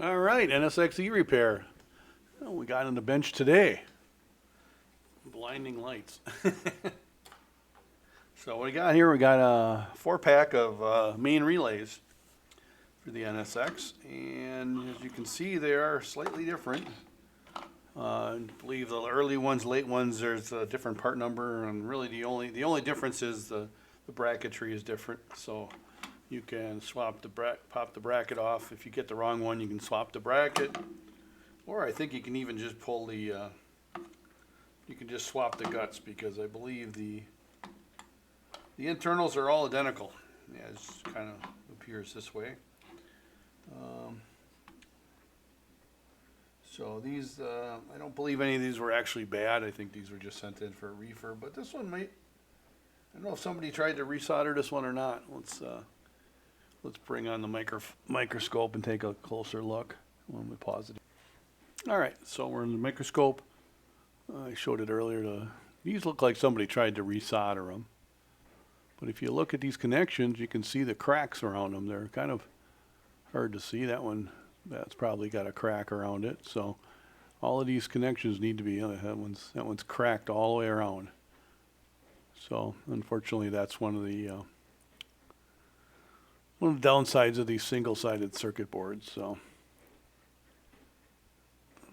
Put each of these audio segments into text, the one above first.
All right, NSX repair. Oh, we got on the bench today. Blinding lights. So what we got here, we got a 4-pack of main relays for the NSX, and as you can see, they are slightly different. I believe the early ones, late ones, there's a different part number, and really the only difference is the bracketry is different. So you can swap pop the bracket off. If you get the wrong one, you can swap the bracket, or I think you can even just pull the. You can just swap the guts, because I believe the internals are all identical. Yeah, it kind of appears this way. So these, I don't believe any of these were actually bad. I think these were just sent in for a refurb. But this one might. I don't know if somebody tried to resolder this one or not. Let's bring on the microscope and take a closer look when we pause it. All right, so we're in the microscope. I showed it earlier. These look like somebody tried to resolder them. But if you look at these connections, you can see the cracks around them. They're kind of hard to see. That one, that's probably got a crack around it. So all of these connections need to be, that one's cracked all the way around. So unfortunately, that's one of the downsides of these single-sided circuit boards. So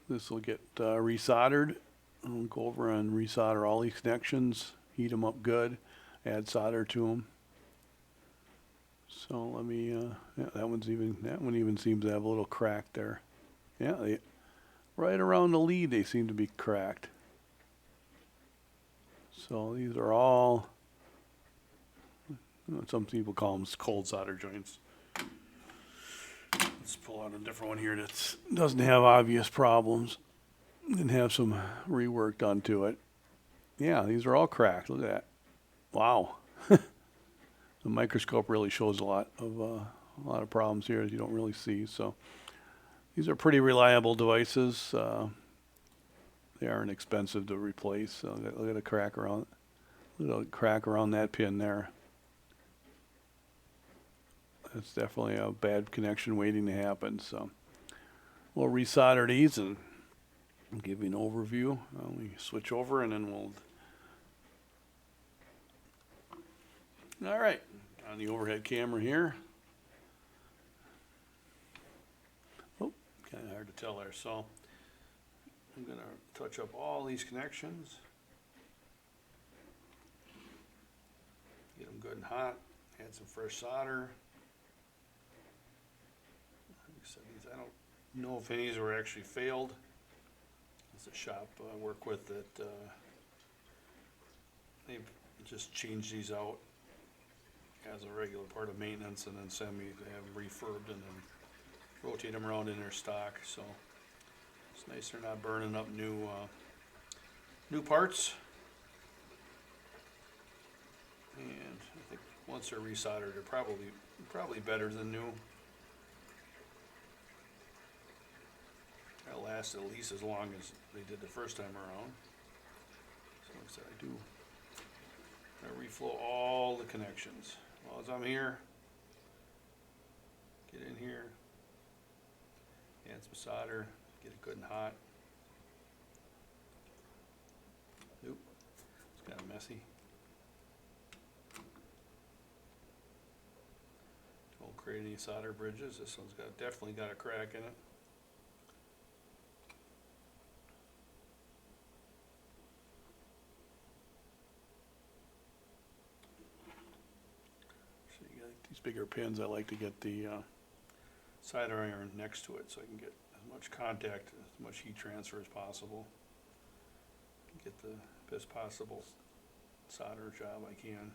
this will get resoldered. We'll go over and resolder all these connections, heat them up good, add solder to them. So let me, yeah, that one even seems to have a little crack there. Yeah, right around the lead they seem to be cracked. So these are all, some people call them cold solder joints. Let's pull out a different one here that doesn't have obvious problems and have some rework done to it. Yeah, these are all cracked. Look at that. Wow. The microscope really shows a lot of problems here that you don't really see. So these are pretty reliable devices. They aren't expensive to replace. So look at the crack around. Look at the crack around that pin there. That's definitely a bad connection waiting to happen. So we'll resolder these and give you an overview. We switch over and then we'll. All right, on the overhead camera here. Oh, kind of hard to tell there. So I'm going to touch up all these connections. Get them good and hot. Add some fresh solder. Like I said, I don't know if any of these were actually failed. It's a shop I work with that they've just changed these out as a regular part of maintenance, and then send me to have them refurbed and then rotate them around in their stock. So it's nice they're not burning up new parts. And I think once they're resoldered, they're probably better than new. That'll last at least as long as they did the first time around. So like I said, I reflow all the connections. While I'm here, get in here, add some solder, get it good and hot. Oop, it's kind of messy. Don't create any solder bridges. This one's definitely got a crack in it. These bigger pins, I like to get the solder iron next to it so I can get as much contact, as much heat transfer as possible. Get the best possible solder job I can.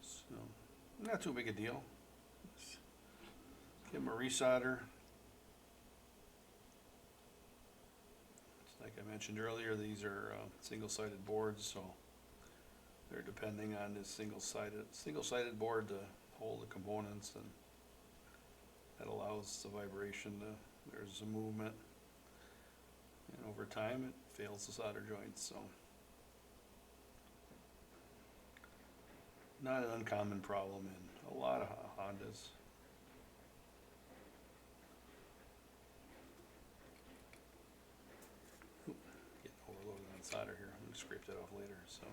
So, not too big a deal. Just give them a resolder. Like I mentioned earlier, these are single-sided boards, so they're depending on this single-sided board to hold the components, and that allows the vibration there's a movement, and over time it fails the solder joints. So not an uncommon problem in a lot of Hondas. solder here. I'm gonna scrape that off later. So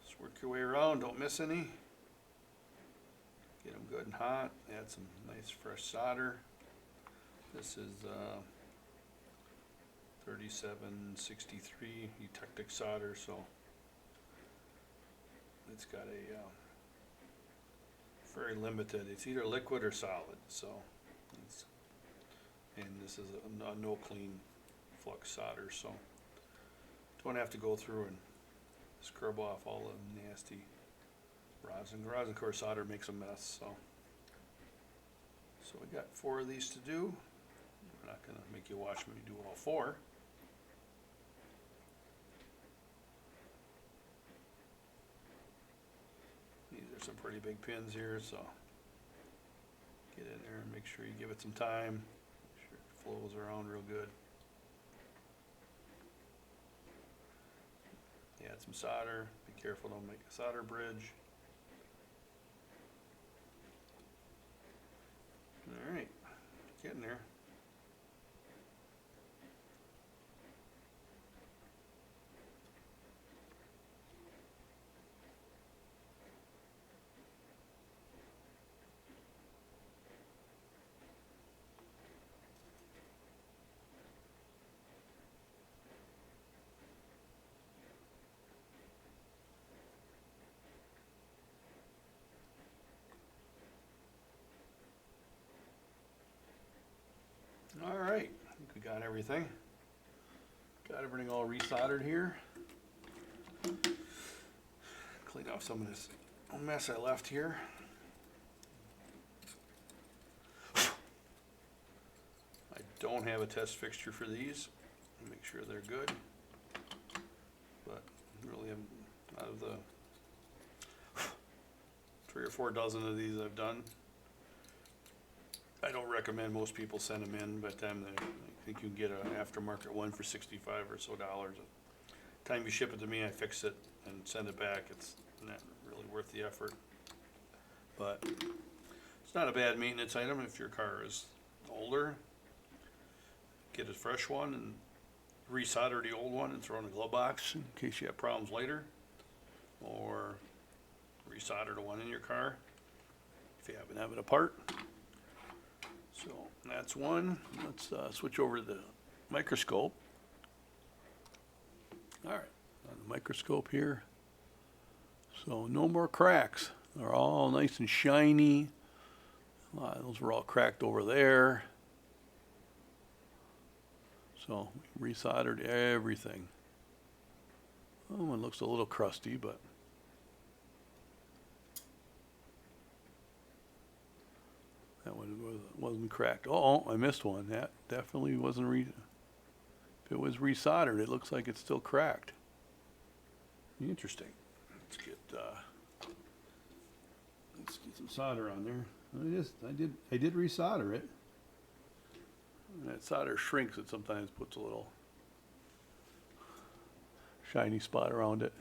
just work your way around. Don't miss any. Get them good and hot. Add some nice fresh solder. This is 3763 eutectic solder, so it's got a very limited. It's either liquid or solid. So, and this is a no clean flux solder, so don't have to go through and scrub off all the nasty rosin. Rosin core solder makes a mess. So we got 4 of these to do. I'm not going to make you watch me do all 4. These are some pretty big pins here, so get in there and make sure you give it some time. Make sure it flows around real good. Add some solder. Be careful, don't make a solder bridge. Alright, getting there. Alright, I think we got everything. Got everything all resoldered here. Clean off some of this mess I left here. I don't have a test fixture for these. Make sure they're good. But really, out of the 3 or 4 dozen of these I've done, I don't recommend most people send them in. By the time I think you can get an aftermarket one for $65 or so. The time you ship it to me, I fix it and send it back. It's not really worth the effort. But it's not a bad maintenance item if your car is older. Get a fresh one and resolder the old one and throw in a glove box in case you have problems later. Or resolder the one in your car if you happen to have it apart. So that's one. Let's switch over to the microscope. All right, on the microscope here. So no more cracks. They're all nice and shiny. Those were all cracked over there. So we resoldered everything. Oh, it looks a little crusty, but that one wasn't cracked. Oh, I missed one. That definitely wasn't if it was resoldered, it looks like it's still cracked. Interesting. Let's get some solder on there. I did resolder it. And that solder shrinks. It sometimes puts a little shiny spot around it.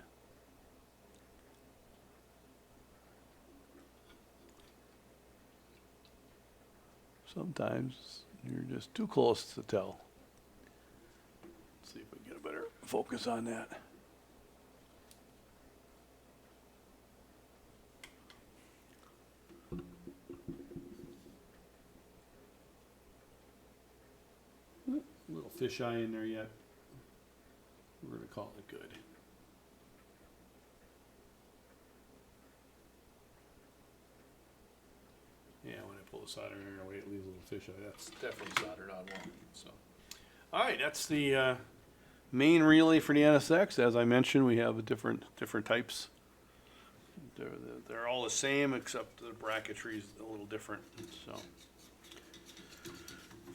Sometimes you're just too close to tell. Let's see if we can get a better focus on that. A little fisheye in there yet. We're going to call it good. Yeah, when I pull the solder in there, it leaves a little fisheye. That's definitely soldered on well. So, all right, that's the main relay for the NSX. As I mentioned, we have different types. They're all the same except the bracketry is a little different. So,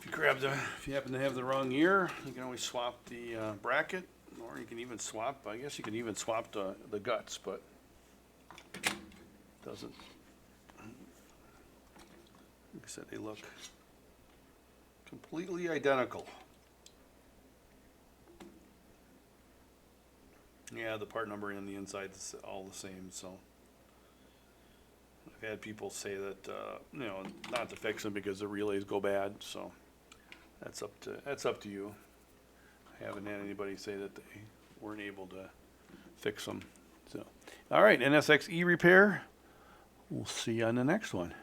if you happen to have the wrong ear, you can always swap the bracket, or you can even swap. I guess you can even swap the guts, but it doesn't. Like I said, they look completely identical. Yeah, the part number and the inside is all the same. So I've had people say that not to fix them because the relays go bad. So that's up to you. I haven't had anybody say that weren't able to fix them. So, all right, NSX repair. We'll see you on the next one.